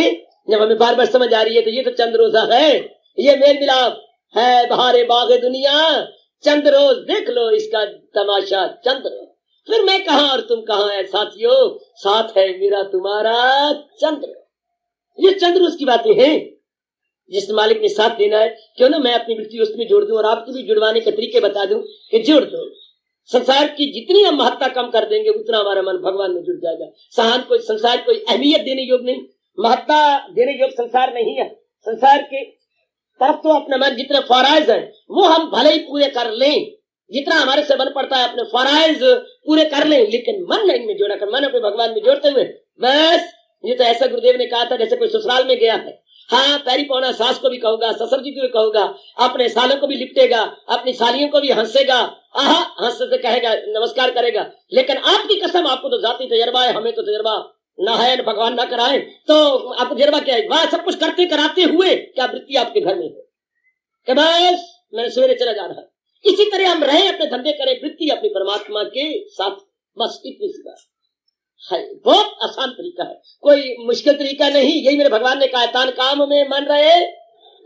[SPEAKER 2] जब हमें बार बार समझ आ रही है तो ये तो चंद रोजा है, ये मेल मिलाप है, बहारे बागे दुनिया चंद रोज, देख लो इसका तमाशा चंद रोज। फिर मैं कहां और तुम कहां है साथियों, साथ है मेरा तुम्हारा चंद्र। ये चंद्र की बातें हैं जिस मालिक ने साथ देना है। क्यों ना मैं अपनी वृत्ति उसमें जोड़ दूं और आपको भी जुड़वाने के तरीके बता दूं कि जोड़ दो। संसार की जितनी हम महत्ता कम कर देंगे उतना हमारा मन भगवान में जुड़ जाएगा। संसार कोई अहमियत देने योग नहीं, महत्ता देने योग संसार नहीं है। संसार के तरफ तो अपना मन जितने फराइज है वो हम भले ही पूरे कर लें, जितना हमारे से बन पड़ता है अपने फराइज पूरे कर लें, लेकिन मन नहीं में जोड़ा कर, मन अपने भगवान में जोड़ते हुए बस। ये तो ऐसा गुरुदेव ने कहा था जैसे कोई ससुराल में गया है। हाँ, पैरी पौना सास को भी कहूंगा, ससुर जी को भी कहूंगा, अपने सालों को भी लिपटेगा, अपनी सालियों को भी हंसेगा, हंस से कहेगा, नमस्कार करेगा। लेकिन आपकी कसम, आपको तो जाती तजर्बा है, हमें तो तजर्बा ना है, भगवान ना कराए तो आपको तजर्बा क्या है? वह सब कुछ करते कराते हुए क्या वृत्ति आपके घर में है कि बस मैंने सवेरे चला जा रहा है। इसी तरह हम रहे, अपने धंधे करें, वृत्ति अपनी परमात्मा के साथ, बस इतनी सी बात है। बहुत आसान तरीका है, कोई मुश्किल तरीका नहीं। यही मेरे भगवान ने कहा, तान काम में मन रहे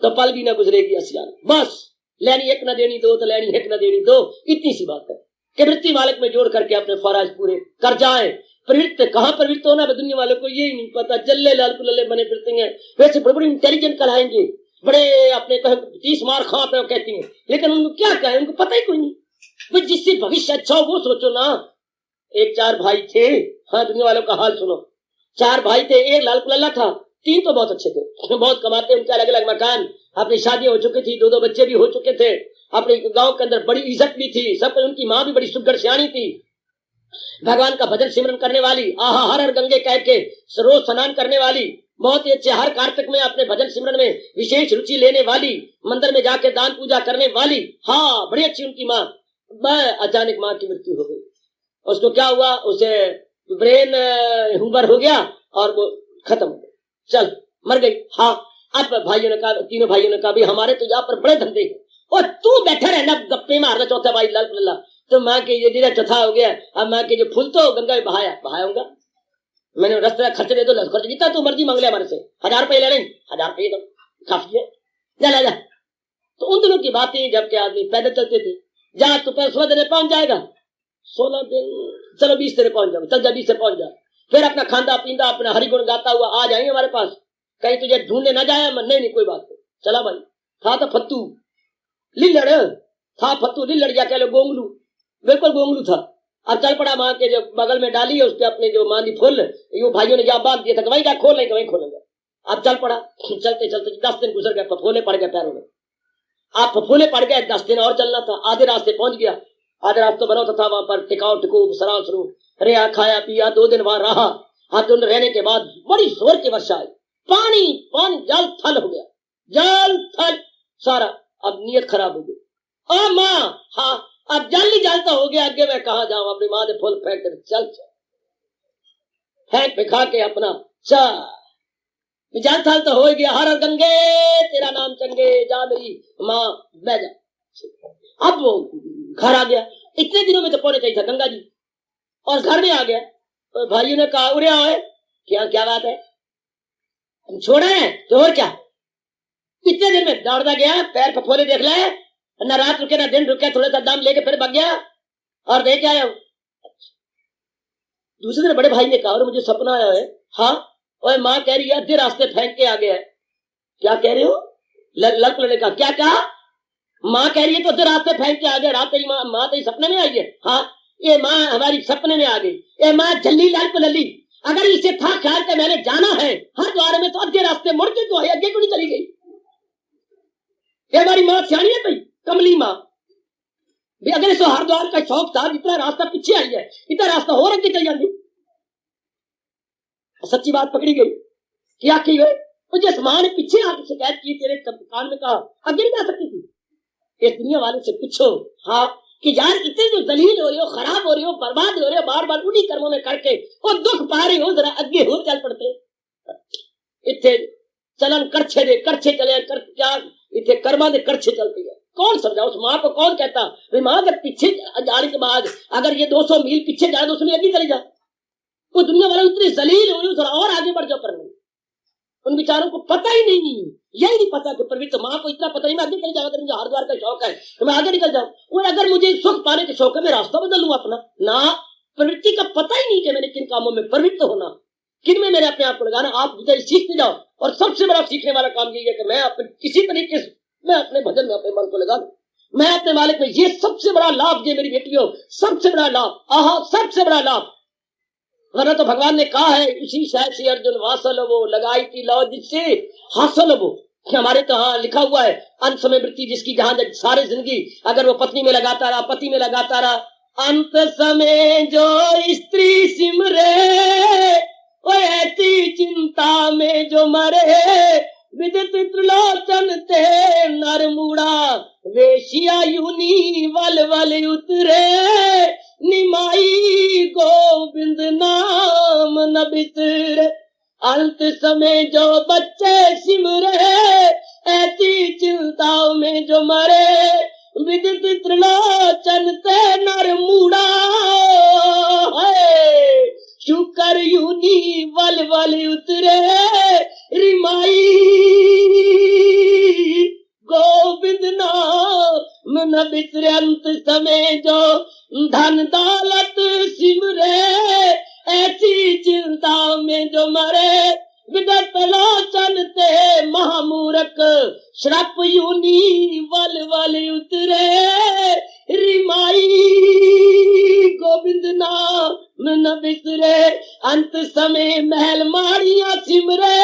[SPEAKER 2] तो पल भी ना गुजरेगी असियान। बस लेनी एक न देनी दो, तो लेनी एक न देनी दो, इतनी सी बात है कि वृत्ति मालिक में जोड़ करके अपने फराज पूरे कर जाए। प्रवृत्त कहाँ प्रवृत्त होना दुनिया वालों को यही नहीं पता। जल्ले लाल कुल्ले बने फिरते हैं, वैसे बड़े बड़े इंटेलिजेंट कहलाएंगे, बड़े अपने 30 मार खा पे कहती हैं, लेकिन उनको क्या कहें, उनको पता ही कोई नहीं। जिससे भविष्य अच्छा हो वो सोचो ना। एक 4 भाई थे, हाँ दुनिया वालों का हाल सुनो। 4 भाई थे, एक लाल कुल्ला था, 3 तो बहुत अच्छे थे, बहुत कमाते, उनके अलग अलग मकान, अपनी शादी हो चुकी थी, 2 बच्चे भी हो चुके थे, अपने गांव के अंदर बड़ी इज्जत भी थी सब। उनकी माँ भी बड़ी सुगढ़ सियाणी थी, भगवान का भजन सिमरन करने वाली, हर हर गंगे कह के रोज स्नान करने वाली, बहुत ही अच्छे, हर कार्तिक में अपने भजन सिमरन में विशेष रुचि लेने वाली, मंदिर में जाके दान पूजा करने वाली। हाँ, बड़ी अच्छी उनकी माँ। अचानक माँ की मृत्यु हो गई। उसको क्या हुआ, उसे ब्रेन ह्यूमर हो गया और वो खत्म हो गई, चल मर गई। हाँ, अब भाइयों ने कहा, तीनों भाइयों ने कहा, भाई हमारे तो यहाँ पर बड़े धंधे हैं और तू बैठा रहना गप्पे मारना। चौथा भाई लाल कुल्ला, तो माँ के ये धीरे चौथा हो गया। अब माँ के जो फूल तो गंगा में बहाऊंगा, मैंने रस्ते खर्च दे दो, खर्च जितना तू मर्जी मांग ले हमारे से, 1000 रुपये ले लें, 1000 रुपये तो काफी है, जा। तो उन दिनों की बातें जबकि आदमी पैदल चलते थे, जहाँ तू 16 दिन पहुंच जाएगा, 16 दिन, चलो 20 दिन पहुंच जाओ, चल जा 20 से पहुंच जा। फिर अपना खांदा पींदा अपना हरिगुण गाता हुआ आ जाएंगे हमारे पास, कहीं तुझे ढूंढने ना जाए। नहीं कोई बात नहीं, चला भाई। था तो फत्तू लिल्लड़, था फत्तू लिल्लड़, या कह लो गोंगलू, बिल्कुल गोंगलू था। अब चल पड़ा माँ के जो बगल में डाली है उसके अपने जो मांदी फुल यूं भाइयों ने जहाँ बांध दिया था कि वहीं क्या खोल नहीं वहीं खोलेंगे। अब चल पड़ा, चलते चलते 10 दिन गुजर गए, फफोले पड़ गए पैरों में। आप फफोले पड़ गए, 10 दिन और चलना था। आधे रास्ते पहुंच गया, आधे रास्ते बना था वहां पर टिकाऊ टिकूब सराव शुरू रिया खाया पिया, 2 दिन वहां रहा। हाथ दिन रहने के बाद बड़ी जोर की वर्षा आई, पानी पानी जल थल हो गया, जल थल सारा। अब नीयत खराब हो गई। ओ माँ, हाँ अब जल ही जलता हो गया, आगे मैं कहा जाऊं, अपनी माँ ने फूल फेंक कर चल फेंक फेंका के अपना जल थल तो हो गया। हर गंगे तेरा नाम चंगे, जा मेरी माँ बह जा। अब वो घर आ गया, इतने दिनों में तो पहुंचे चाहिए था गंगा जी, और घर में आ गया। तो भाइयों ने कहा उड़े आए, क्या क्या बात है, हम छोड़े हैं तो और क्या। इतने दिन में दौड़ता गया, पैर फफोले देख ले, न रात रुके न दिन रुके, थोड़ा सा दाम लेके फिर भाग गया और देख आया। दूसरे दिन बड़े भाई ने कहा और मुझे सपना आया है। हाँ, और माँ कह रही है आधे रास्ते फेंक के आ गया है। क्या कह रहे हो? लड़क लड़ने का क्या कहा? माँ कह रही है तो आधे रास्ते फेंक के आ गया। रात तेरी माँ तेरी सपने में आई है? हाँ, ये माँ हमारी सपने में आ गई। ये माँ जल्ली लाल को लल्ली, अगर इसे था ख्याल के मैंने जाना है हर द्वार में तो आधे रास्ते मुड़ के तो है, आगे क्यों नहीं चली गई? ये हमारी माँ सियाणी है भाई, कमली माँ। अगर इसे हर द्वार का शौक था, जितना रास्ता पीछे आई है इतना रास्ता हो रहा चल जाती। सच्ची बात पकड़ी गई। क्या की गई? तो जिस माँ ने पीछे आके शिकायत की, तेरे कान में कहा आगे नहीं जा सकती थी। इस दुनिया वाले से पूछो हाँ कि यार इतने जो दलील हो रही हो, खराब हो रही हो, बर्बाद हो रही हो, बार बार उन्हीं कर्मों में करके और दुख पा रही हो, जरा आगे हो चल पड़ते। इतने चलन करछे दे करछे चले कर, क्या इतने कर्मा दे करछे चलती है। कौन समझा उस माँ को? कौन कहता भाई माँ अगर पीछे जाने के बाद अगर ये 200 मील पीछे जाए 200 मील आगे चली जा। वो दुनिया वाले इतनी जलील हो रही हो, थोड़ा और आगे बढ़ जाओ। करने उन बेचारों को पता ही नहीं, यही नहीं पता कि प्रवृत्त माँ को इतना पता नहीं मैं आगे चले जाऊंगा, मुझे हरिद्वार का शौक है तो मैं आगे निकल जाऊं। और अगर मुझे सुख पाने के शौक है मैं रास्ता बदल लूं अपना ना। प्रवृत्ति का पता ही नहीं कि मैंने किन कामों में प्रवृत्त होना, किन में मैंने अपने आप को लगाना। आप मुझे सीखते जाओ, और सबसे बड़ा सीखने वाला काम यही है कि मैं अपने किसी तरीके से मैं अपने भजन में अपने मन को लगा दूं, मैं अपने मालिक में। ये सबसे बड़ा लाभ, ये मेरी बेटियों सबसे बड़ा लाभ, आहा सबसे बड़ा लाभ। वरना तो भगवान ने कहा है उसी शायद से अर्जुन वासल वो लगाई थी लो जिससे हासिल वो। हमारे तो हाँ लिखा हुआ है अंत समय वृत्ति जिसकी, जहां सारे जिंदगी अगर वो पत्नी में लगाता रहा, पति में लगाता रहा, अंत समय जो स्त्री सिमरे वो ऐसी चिंता में जो मरे, विदित त्रिलोचन ते नर मूड़ा, वेशिया यूनी वल वल उतरे, निमाई गोविंद नाम न बिसरे। अंत समय जो बच्चे सिमरे ऐसी चिंताओं में जो मरे, विदित त्रिलोचन ते नर मूड़ा है, शुकर यूनी वल वल उतरे, रिमाई गोविंद नाम न बिसरे। अंत समय जो धन दौलत सिमरे ऐसी चिंता में जो मरे, विगत लोचन ते महामूरख, श्रप यूनी वल वल उतरे, रिमाई गोविंद नाम न बिसरे। अंत समय महल माड़ियां सिमरे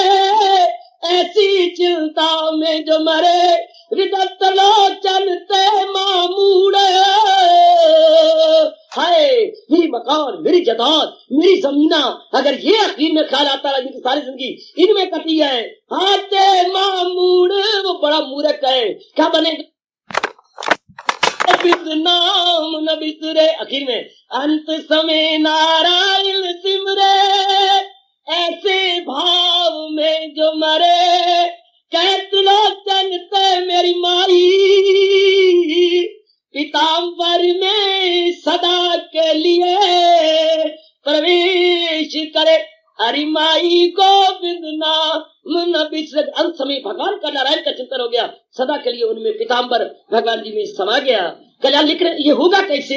[SPEAKER 2] ऐसी चिंता में जो मरे, विगत लोचन ते मामूड़े। हाय मेरी मकान, मेरी जायदाद, मेरी जमीना, अगर ये आखिर में ख्याल आता है सारी जिंदगी इनमें कटी है, हाथे मामूड़ वो बड़ा मूर्ख है। क्या बनेगा? नाम न बिसरे। आखिर में अंत समय नारायण सिमरे ऐसे भाव में जो मरे, कैतलोचन ते मेरी माई, पीताम्बर में सदा के लिए प्रवेश करे, हरि माई गोविंद नाम न बिसरे। अंत समय भगवान का नारायण का चिंतन हो गया, सदा के लिए उनमें पीताम्बर भगवान जी में समा गया। कल्याण लिख रहे, ये होगा कैसे?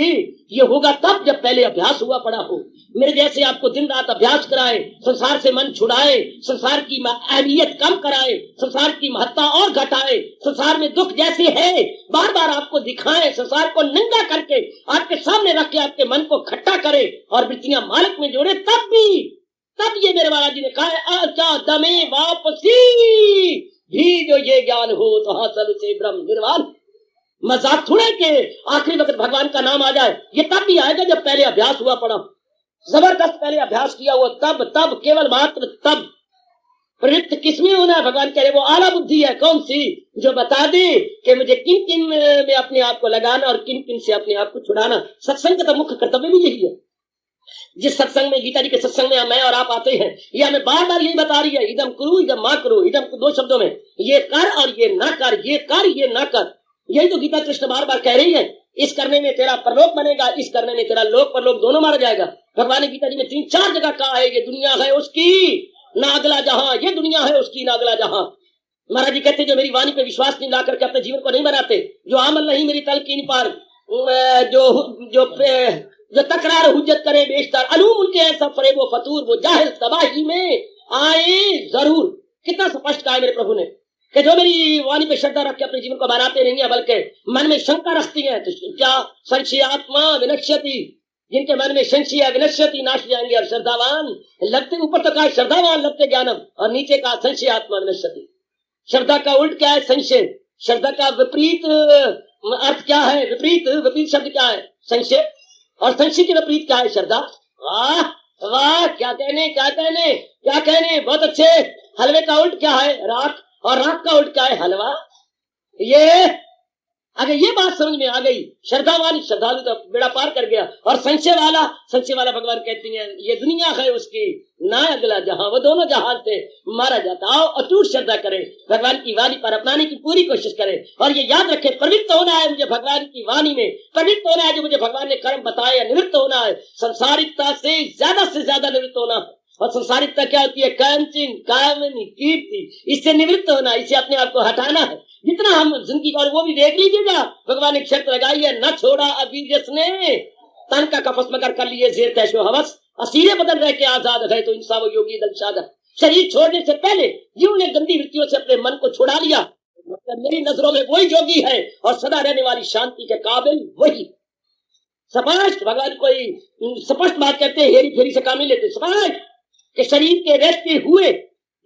[SPEAKER 2] ये होगा तब जब पहले अभ्यास हुआ पड़ा हो। मेरे जैसे आपको दिन रात अभ्यास कराए, संसार से मन छुड़ाए, संसार की अहमियत कम कराए, संसार की महत्ता और घटाए, संसार में दुख जैसे है बार बार आपको दिखाए, संसार को नंगा करके आपके सामने रख के आपके मन को खट्टा करे और वृत्तियां मालिक में जोड़े, तब ये मेरे महाराज जी ने कहा है, आचा दमे वापसी भी जो ये ज्ञान हो तो हासिल से ब्रह्म निर्वाण। मजाक थोड़े के आखिरी वक्त भगवान का नाम आ जाए, ये तब भी आएगा जब पहले अभ्यास हुआ पड़ा, जबरदस्त पहले अभ्यास किया हुआ, तब केवल मात्र तब। प्रवृत्त किसमें होना है? भगवान कह रहे वो आला बुद्धि है। कौन सी? जो बता दे कि मुझे किन किन में अपने आप को लगाना और किन किन से अपने आप को छुड़ाना। सत्संग का तो मुख्य कर्तव्य भी यही है। जिस सत्संग में, गीता जी के सत्संग में मैं और आप आते हैं, ये हमें बार बार यही बता रही है, इदम करो इदम मा करो। इदम दो शब्दों में, ये कर और ये ना कर, ये कर ये ना कर। यही तो गीता कृष्ण बार बार कह रही है। इस करने में तेरा परलोक बनेगा, इस करने में तेरा लोक परलोक दोनों मारा जाएगा। भगवान ने गीता जी में 3-4 जगह कहा है, ये दुनिया है उसकी ना अगला जहां, ये दुनिया है उसकी ना अगला जहां। महाराज जी कहते जो मेरी वाणी पे विश्वास नहीं ला करके अपने जीवन को नहीं बनाते, जो अमल नहीं मेरी तलकीन पर, जो तकरार हुज्जत करे बेशतर, अलूम उनके ऐसा फरेब व फतूर, वो जाहिल तबाही में आए जरूर। कितना स्पष्ट कहा है मेरे प्रभु ने कि जो मेरी वाणी पे श्रद्धा रख के अपने जीवन को बनाते नहीं है, बल्कि मन में शंका रखती है, तो क्या संशयात्मा विनश्यति, जिनके मन में संशय विनश्यति नाश जाएंगे। और श्रद्धावान लगते, ऊपर तो कहा श्रद्धावान लगते ज्ञानम, और नीचे कहा संशयात्मा विनश्यति। श्रद्धा का उल्ट क्या है? संशय। श्रद्धा का विपरीत अर्थ क्या है? विपरीत शब्द क्या है? संशय। और संशय के विपरीत क्या है? श्रद्धा। वाह वाह, क्या कहने, बहुत अच्छे। हलवे का उल्ट क्या है? राख। और राख का उल्ट क्या है? हलवा। ये अगर ये बात समझ में आ गई, श्रद्धावान श्रद्धालु तो बेड़ा पार कर गया। और संशय वाला भगवान कहती हैं ये दुनिया है उसकी ना अगला जहां, वो दोनों जहां से मारा जाता। आओ अटूट श्रद्धा करें, भगवान की वाणी पर अपनाने की पूरी कोशिश करें। और ये याद रखें, प्रवृत्त होना है मुझे भगवान की वाणी में, प्रवृत्त होना है जो मुझे भगवान ने कर्म बताया, निवृत्त होना है संसारिकता से ज्यादा निवृत्त होना है। और संसारिकता क्या होती है? कांचन कामनी कीर्ति, इससे निवृत्त होना, इसे अपने आप को हटाना है जितना हम जिंदगी। और वो भी देख लीजिएगा, भगवान ने शर्त लगाई है, न छोड़ा अभी जिसने तन का कपस मगर कर लिए जेर तैशो हवस, असीरे बदल रह के आजाद है तो इंसान वो योगी दलशाद। शरीर छोड़ने से पहले जीव ने गंदी वृत्तियों से अपने मन को छुड़ा लिया, मतलब मेरी नजरों में वही योगी है और सदा रहने वाली शांति के काबिल वही। स्पष्ट भगवान कोई स्पष्ट बात कहते हैं, हेरी फेरी से काम नहीं लेते। स्पष्ट कि शरीर के रहते हुए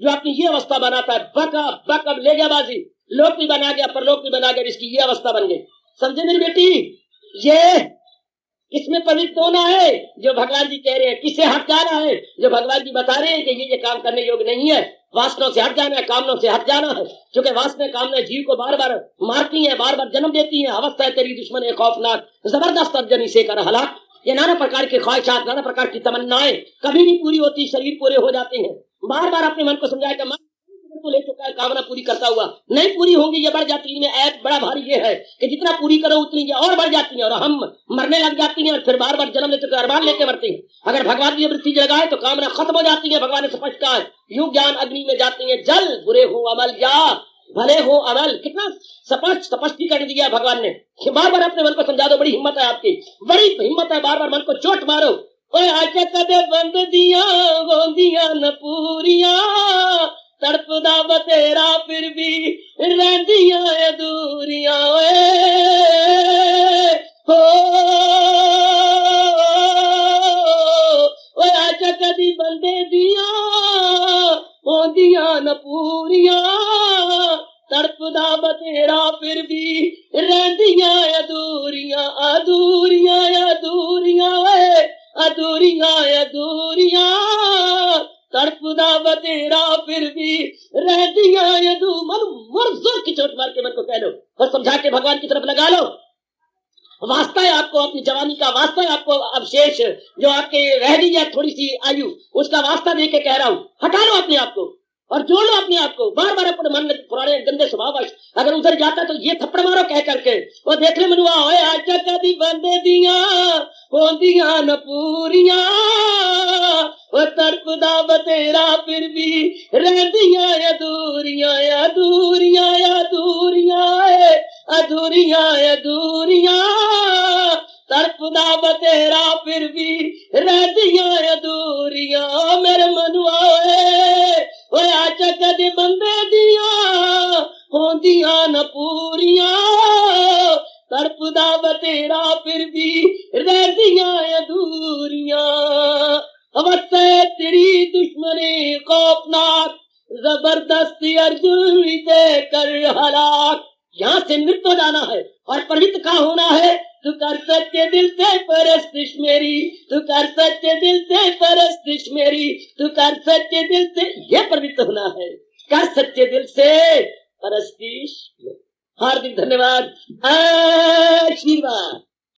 [SPEAKER 2] जो अपनी ये अवस्था बनाता है, बक ले गया बाजी, लोक भी बना गया परलोक भी बना गया, इसकी ये अवस्था बन गई। समझे मेरी बेटी? ये इसमें पवित्र होना है जो भगवान जी कह रहे हैं। किससे हट जाना है? जो भगवान जी बता रहे हैं कि ये काम करने योग्य नहीं है। वासनाओं से हट जाना है, कामनों से हट जाना है, क्योंकि वासना कामना जीव को बार बार मारती है, बार बार जन्म देती है। अवस्था है तेरी दुश्मन है खौफनाक, जबरदस्त अर्जनी से कर हलाक। ये नाना प्रकार की ख्वाहिशात, नाना प्रकार की तमन्नाएं कभी नहीं पूरी होती, शरीर पूरे हो जाते हैं। बार बार अपने मन को समझाया कि मन तो ले चुका है, कामना पूरी करता हुआ नहीं पूरी होंगी, ये बढ़ जाती है। ऐप बड़ा भारी ये है कि जितना पूरी करो उतनी ये और बढ़ जाती है और हम मरने लग जाती हैं और फिर बार बार जन्म लेते अरमान लेके मरते हैं। अगर भगवान की वृत्ति जगाए तो कामना खत्म हो जाती है। भगवान ने स्पष्ट कहा है, यूं ज्ञान अग्नि में जाती है जल, बुरे हो अमल या भले हो अमल। कितना स्पष्ट कर दिया भगवान ने। बार बार अपने मन को समझा दो, बड़ी हिम्मत है आपकी, बड़ी हिम्मत है। बार बार मन को चोट मारो। आके कदे बंद दिया वो दिया न पूरिया, तड़पदा बतेरा फिर भी रहदिया अधूरिया। आके कदी बंदे दिया वो दिया न पूरिया, तड़पदा बतेरा फिर भी रहदिया अधूरिया अधूरिया अधूरिया अधूरिया अधूरिया, तड़पदा बतेरा फिर भी रहदिया अधू। मन जोर की चोट मार के मन को कह लो और समझा के भगवान की तरफ लगा लो। वास्ता है आपको अपनी जवानी का, वास्ता है आपको अवशेष जो आपके रह गई है थोड़ी सी आयु, उसका वास्ता दे के कह रहा हूँ। हटा लो अपने आप को और जोड़ लो अपने आप को। बार बार अपने मन में पुराने गंदे स्वभाव अगर उधर जाता तो ये थप्पड़ मारो कह करके, वो देख ले मनुआ आजा कदी बंदे दिया हो दिया न पूरिया, वो तड़पदा बतेरा फिर भी रह दिया अधूरिया अधूरिया अधूरिया अधूरिया अधूरिया हुई दुश्मनी खौफनाक, जबरदस्ती अर्जुन दे कर हलाक। यहाँ से मृत हो जाना है और पवित्र का होना है। तू कर सच्चे दिल से परस्तिश मेरी, तू कर सच्चे दिल से परस्तिश मेरी, तू कर सच्चे दिल से, ये पवित्र होना है। कर सच्चे दिल से परस्तिश। हार्दिक धन्यवाद, आशीर्वाद।